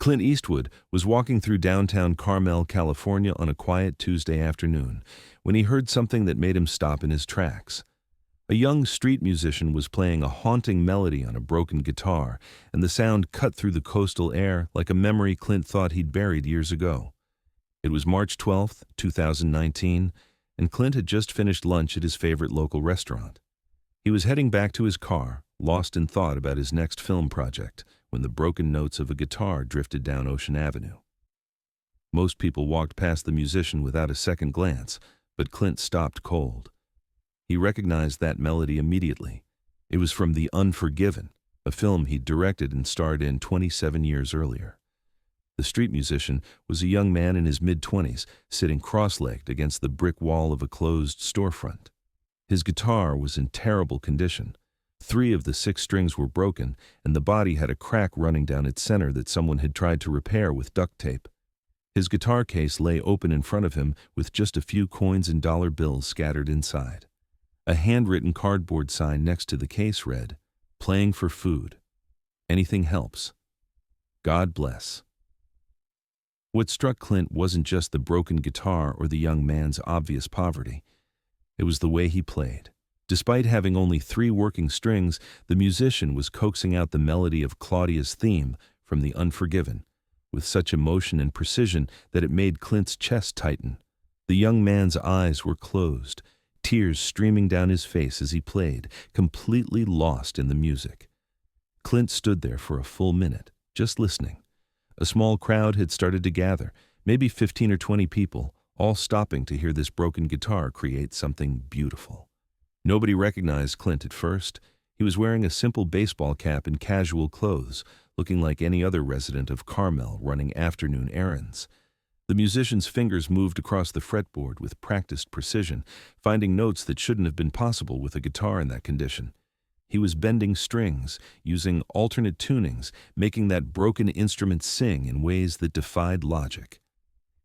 Clint Eastwood was walking through downtown Carmel, California on a quiet Tuesday afternoon when he heard something that made him stop in his tracks. A young street musician was playing a haunting melody on a broken guitar, and the sound cut through the coastal air like a memory Clint thought he'd buried years ago. It was March 12th, 2019, and Clint had just finished lunch at his favorite local restaurant. He was heading back to his car, lost in thought about his next film project, when the broken notes of a guitar drifted down Ocean Avenue. Most people walked past the musician without a second glance, but Clint stopped cold. He recognized that melody immediately. It was from The Unforgiven, a film he'd directed and starred in 27 years earlier. The street musician was a young man in his mid-20s, sitting cross-legged against the brick wall of a closed storefront. His guitar was in terrible condition. 3 of the 6 strings were broken, and the body had a crack running down its center that someone had tried to repair with duct tape. His guitar case lay open in front of him with just a few coins and dollar bills scattered inside. A handwritten cardboard sign next to the case read, "Playing for food. Anything helps. God bless." What struck Clint wasn't just the broken guitar or the young man's obvious poverty. It was the way he played. Despite having only 3 working strings, the musician was coaxing out the melody of Claudia's theme from The Unforgiven, with such emotion and precision that it made Clint's chest tighten. The young man's eyes were closed, tears streaming down his face as he played, completely lost in the music. Clint stood there for a full minute, just listening. A small crowd had started to gather, maybe 15 or 20 people, all stopping to hear this broken guitar create something beautiful. Nobody recognized Clint at first. He was wearing a simple baseball cap and casual clothes, looking like any other resident of Carmel running afternoon errands. The musician's fingers moved across the fretboard with practiced precision, finding notes that shouldn't have been possible with a guitar in that condition. He was bending strings, using alternate tunings, making that broken instrument sing in ways that defied logic.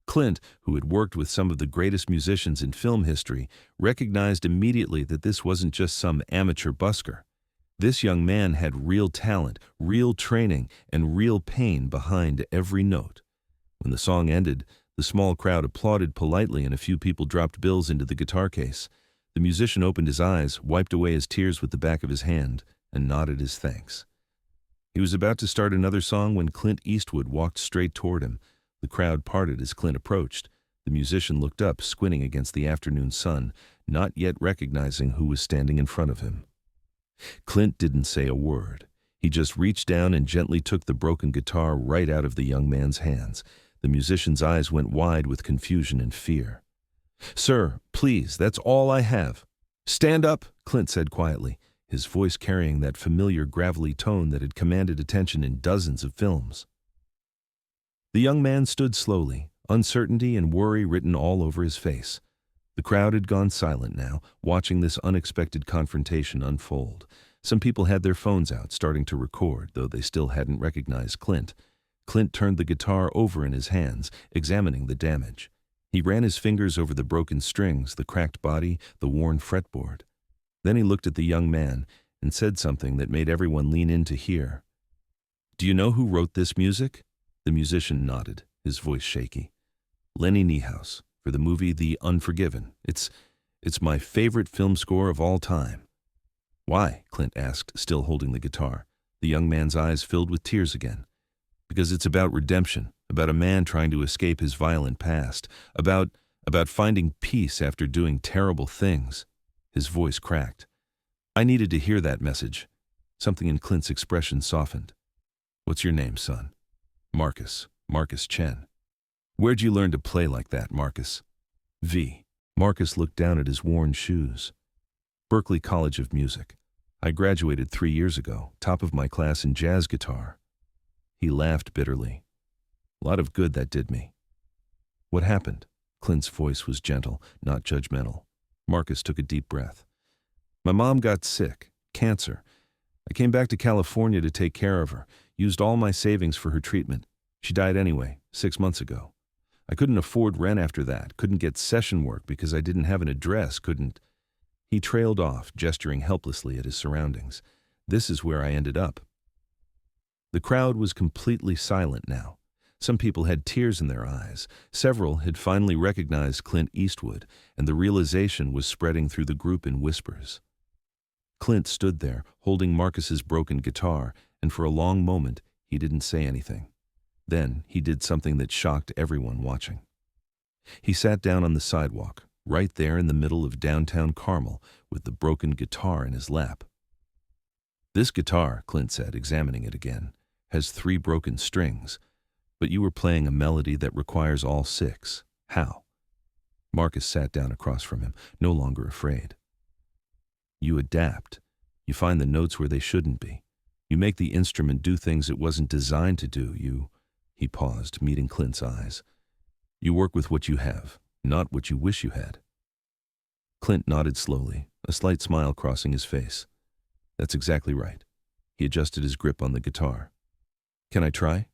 Clint, who had worked with some of the greatest musicians in film history, recognized immediately that this wasn't just some amateur busker. This young man had real talent, real training, and real pain behind every note. When the song ended, the small crowd applauded politely and a few people dropped bills into the guitar case. The musician opened his eyes, wiped away his tears with the back of his hand, and nodded his thanks. He was about to start another song when Clint Eastwood walked straight toward him. The crowd parted as Clint approached. The musician looked up, squinting against the afternoon sun, not yet recognizing who was standing in front of him. Clint didn't say a word. He just reached down and gently took the broken guitar right out of the young man's hands. The musician's eyes went wide with confusion and fear. "Sir, please, that's all I have." "Stand up," Clint said quietly, his voice carrying that familiar gravelly tone that had commanded attention in dozens of films. The young man stood slowly, uncertainty and worry written all over his face. The crowd had gone silent now, watching this unexpected confrontation unfold. Some people had their phones out, starting to record, though they still hadn't recognized Clint. Clint turned the guitar over in his hands, examining the damage. He ran his fingers over the broken strings, the cracked body, the worn fretboard. Then he looked at the young man and said something that made everyone lean in to hear. "Do you know who wrote this music?" The musician nodded, his voice shaky. "Lenny Niehaus, for the movie The Unforgiven. It's my favorite film score of all time." "Why?" Clint asked, still holding the guitar. The young man's eyes filled with tears again. "Because it's about redemption, about a man trying to escape his violent past, about finding peace after doing terrible things." His voice cracked. I needed to hear that message. Something in Clint's expression softened. "What's your name, son?" "Marcus Chen." "Where'd you learn to play like that, Marcus?" "V." Marcus looked down at his worn shoes. "Berklee College of Music. I graduated 3 years ago, top of my class in jazz guitar." He laughed bitterly. "A lot of good that did me." "What happened?" Clint's voice was gentle, not judgmental. Marcus took a deep breath. "My mom got sick, cancer. I came back to California to take care of her, used all my savings for her treatment. She died anyway, 6 months ago. I couldn't afford rent after that, couldn't get session work because I didn't have an address, couldn't..." He trailed off, gesturing helplessly at his surroundings. "This is where I ended up." The crowd was completely silent now. Some people had tears in their eyes. Several had finally recognized Clint Eastwood, and the realization was spreading through the group in whispers. Clint stood there, holding Marcus's broken guitar, and for a long moment he didn't say anything. Then he did something that shocked everyone watching. He sat down on the sidewalk, right there in the middle of downtown Carmel, with the broken guitar in his lap. "This guitar," Clint said, examining it again, "has 3 broken strings, but you were playing a melody that requires all 6. How?" Marcus sat down across from him, no longer afraid. "You adapt. You find the notes where they shouldn't be. You make the instrument do things it wasn't designed to do. He paused, meeting Clint's eyes. "You work with what you have, not what you wish you had." Clint nodded slowly, a slight smile crossing his face. "That's exactly right." He adjusted his grip on the guitar. "Can I try?"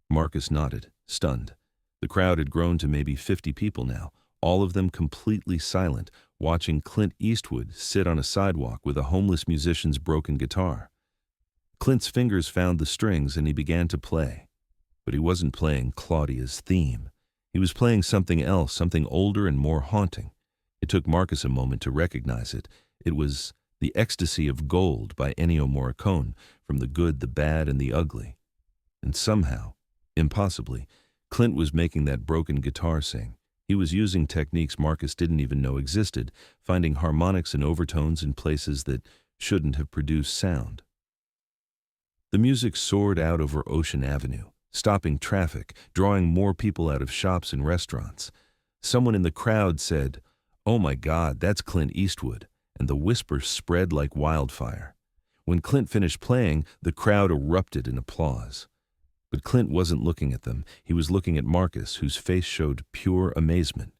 Marcus nodded, stunned. The crowd had grown to maybe 50 people now, all of them completely silent, watching Clint Eastwood sit on a sidewalk with a homeless musician's broken guitar. Clint's fingers found the strings and he began to play. But he wasn't playing Claudia's theme. He was playing something else, something older and more haunting. It took Marcus a moment to recognize it. It was The Ecstasy of Gold by Ennio Morricone, from The Good, the Bad, and the Ugly. And somehow, impossibly, Clint was making that broken guitar sing. He was using techniques Marcus didn't even know existed, finding harmonics and overtones in places that shouldn't have produced sound. The music soared out over Ocean Avenue, stopping traffic, drawing more people out of shops and restaurants. Someone in the crowd said, "Oh my God, that's Clint Eastwood," and the whisper spread like wildfire. When Clint finished playing, the crowd erupted in applause. But Clint wasn't looking at them. He was looking at Marcus, whose face showed pure amazement.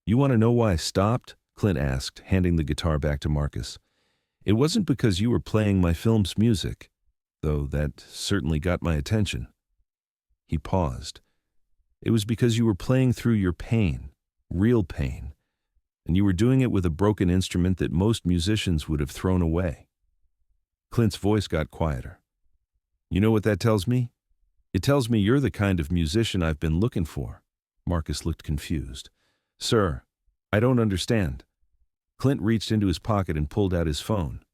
"You want to know why I stopped?" Clint asked, handing the guitar back to Marcus. "It wasn't because you were playing my film's music, though that certainly got my attention." He paused. "It was because you were playing through your pain, real pain, and you were doing it with a broken instrument that most musicians would have thrown away." Clint's voice got quieter. "You know what that tells me? It tells me you're the kind of musician I've been looking for." Marcus looked confused. "Sir, I don't understand." Clint reached into his pocket and pulled out his phone.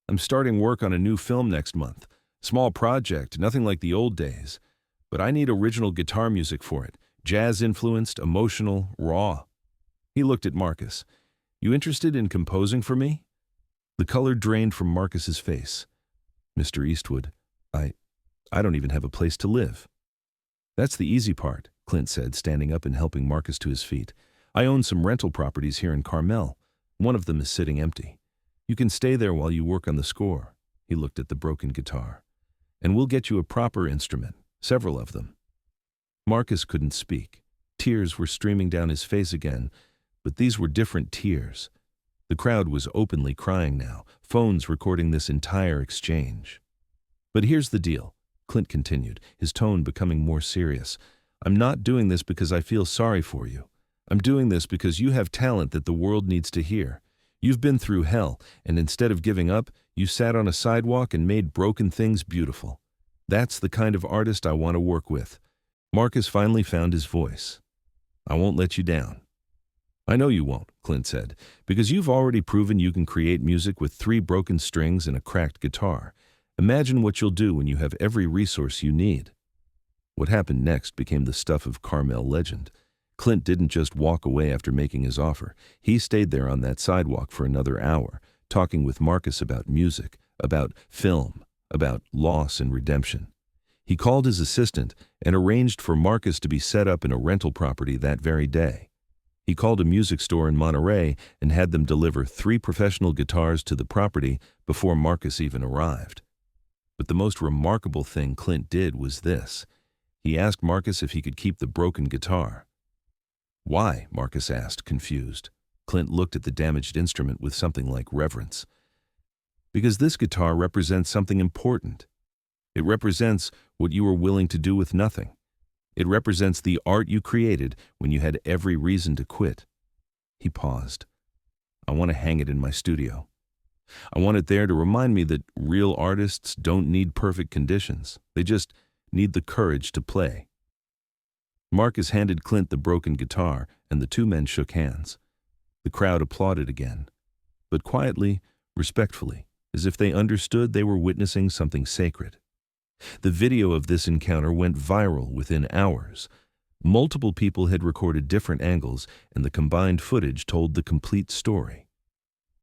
"I'm starting work on a new film next month. Small project, nothing like the old days. But I need original guitar music for it. Jazz-influenced, emotional, raw." He looked at Marcus. "You interested in composing for me?" The color drained from Marcus's face. "Mr. Eastwood, I don't even have a place to live." "That's the easy part," Clint said, standing up and helping Marcus to his feet. "I own some rental properties here in Carmel. One of them is sitting empty. You can stay there while you work on the score." He looked at the broken guitar. "And we'll get you a proper instrument, several of them." Marcus couldn't speak. Tears were streaming down his face again, but these were different tears. The crowd was openly crying now, phones recording this entire exchange. "But here's the deal," Clint continued, his tone becoming more serious. "I'm not doing this because I feel sorry for you. I'm doing this because you have talent that the world needs to hear. You've been through hell, and instead of giving up, you sat on a sidewalk and made broken things beautiful. That's the kind of artist I want to work with." Marcus finally found his voice. "I won't let you down." "I know you won't," Clint said, "because you've already proven you can create music with 3 broken strings and a cracked guitar. Imagine what you'll do when you have every resource you need." What happened next became the stuff of Carmel legend. Clint didn't just walk away after making his offer. He stayed there on that sidewalk for another hour, talking with Marcus about music, about film, about loss and redemption. He called his assistant and arranged for Marcus to be set up in a rental property that very day. He called a music store in Monterey and had them deliver 3 professional guitars to the property before Marcus even arrived. But the most remarkable thing Clint did was this. He asked Marcus if he could keep the broken guitar. "Why?" Marcus asked, confused. Clint looked at the damaged instrument with something like reverence. "Because this guitar represents something important. It represents what you were willing to do with nothing. It represents the art you created when you had every reason to quit." He paused. "I want to hang it in my studio. I want it there to remind me that real artists don't need perfect conditions. They just need the courage to play." Marcus handed Clint the broken guitar, and the two men shook hands. The crowd applauded again, but quietly, respectfully, as if they understood they were witnessing something sacred. The video of this encounter went viral within hours. Multiple people had recorded different angles, and the combined footage told the complete story.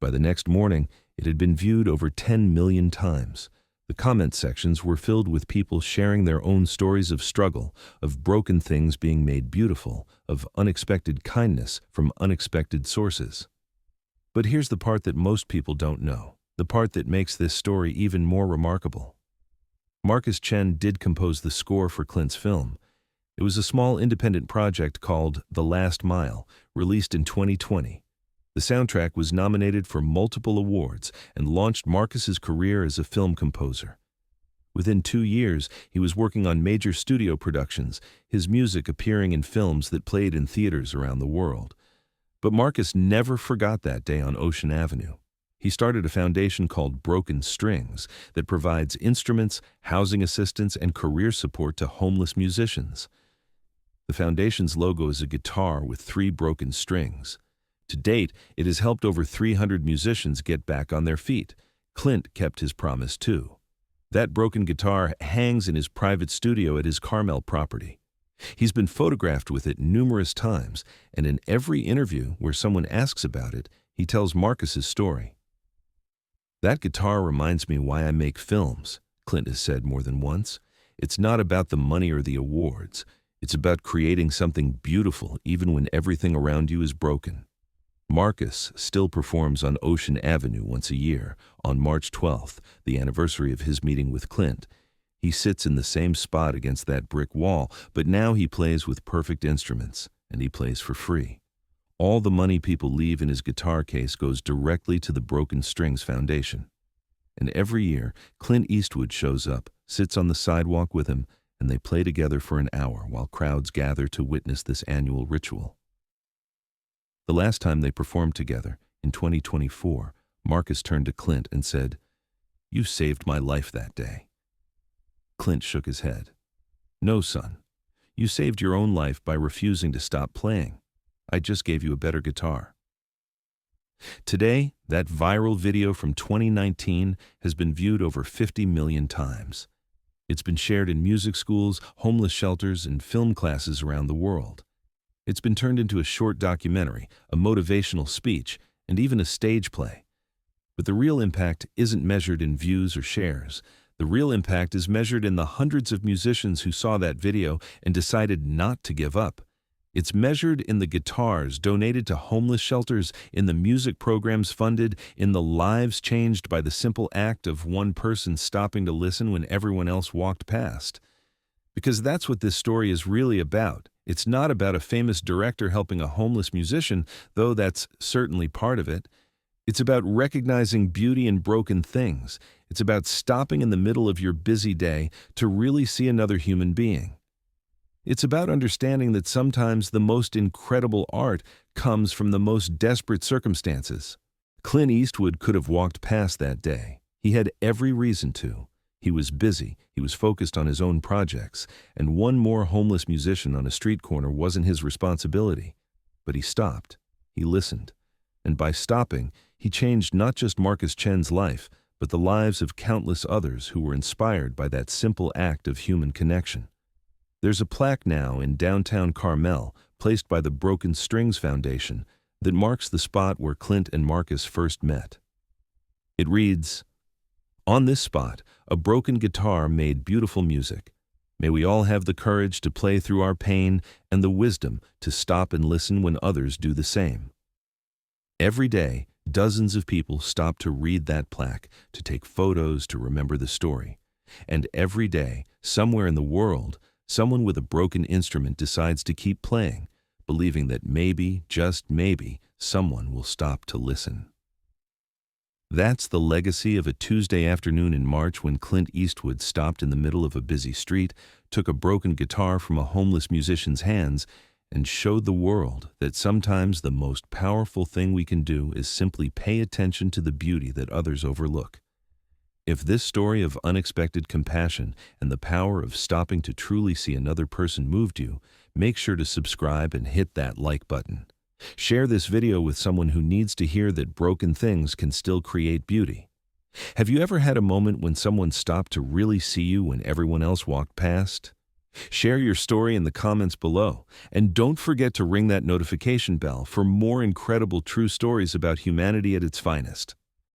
By the next morning, it had been viewed over 10 million times. The comment sections were filled with people sharing their own stories of struggle, of broken things being made beautiful, of unexpected kindness from unexpected sources. But here's the part that most people don't know, the part that makes this story even more remarkable. Marcus Chen did compose the score for Clint's film. It was a small independent project called The Last Mile, released in 2020. The soundtrack was nominated for multiple awards and launched Marcus's career as a film composer. Within 2 years, he was working on major studio productions, his music appearing in films that played in theaters around the world. But Marcus never forgot that day on Ocean Avenue. He started a foundation called Broken Strings that provides instruments, housing assistance, and career support to homeless musicians. The foundation's logo is a guitar with 3 broken strings. To date, it has helped over 300 musicians get back on their feet. Clint kept his promise too. That broken guitar hangs in his private studio at his Carmel property. He's been photographed with it numerous times, and in every interview where someone asks about it, he tells Marcus's story. "That guitar reminds me why I make films," Clint has said more than once. "It's not about the money or the awards. It's about creating something beautiful even when everything around you is broken." Marcus still performs on Ocean Avenue once a year, on March 12th, the anniversary of his meeting with Clint. He sits in the same spot against that brick wall, but now he plays with perfect instruments, and he plays for free. All the money people leave in his guitar case goes directly to the Broken Strings Foundation. And every year, Clint Eastwood shows up, sits on the sidewalk with him, and they play together for an hour while crowds gather to witness this annual ritual. The last time they performed together, in 2024, Marcus turned to Clint and said, "You saved my life that day." Clint shook his head. "No, son. You saved your own life by refusing to stop playing. I just gave you a better guitar." Today, that viral video from 2019 has been viewed over 50 million times. It's been shared in music schools, homeless shelters, and film classes around the world. It's been turned into a short documentary, a motivational speech, and even a stage play. But the real impact isn't measured in views or shares. The real impact is measured in the hundreds of musicians who saw that video and decided not to give up. It's measured in the guitars donated to homeless shelters, in the music programs funded, in the lives changed by the simple act of one person stopping to listen when everyone else walked past. Because that's what this story is really about. It's not about a famous director helping a homeless musician, though that's certainly part of it. It's about recognizing beauty in broken things. It's about stopping in the middle of your busy day to really see another human being. It's about understanding that sometimes the most incredible art comes from the most desperate circumstances. Clint Eastwood could have walked past that day. He had every reason to. He was busy, he was focused on his own projects, and one more homeless musician on a street corner wasn't his responsibility. But he stopped. He listened. And by stopping, he changed not just Marcus Chen's life, but the lives of countless others who were inspired by that simple act of human connection. There's a plaque now in downtown Carmel, placed by the Broken Strings Foundation, that marks the spot where Clint and Marcus first met. It reads, "On this spot, a broken guitar made beautiful music. May we all have the courage to play through our pain and the wisdom to stop and listen when others do the same." Every day, dozens of people stop to read that plaque, to take photos, to remember the story. And every day, somewhere in the world, someone with a broken instrument decides to keep playing, believing that maybe, just maybe, someone will stop to listen. That's the legacy of a Tuesday afternoon in March when Clint Eastwood stopped in the middle of a busy street, took a broken guitar from a homeless musician's hands, and showed the world that sometimes the most powerful thing we can do is simply pay attention to the beauty that others overlook. If this story of unexpected compassion and the power of stopping to truly see another person moved you, make sure to subscribe and hit that like button. Share this video with someone who needs to hear that broken things can still create beauty. Have you ever had a moment when someone stopped to really see you when everyone else walked past? Share your story in the comments below, and don't forget to ring that notification bell for more incredible true stories about humanity at its finest.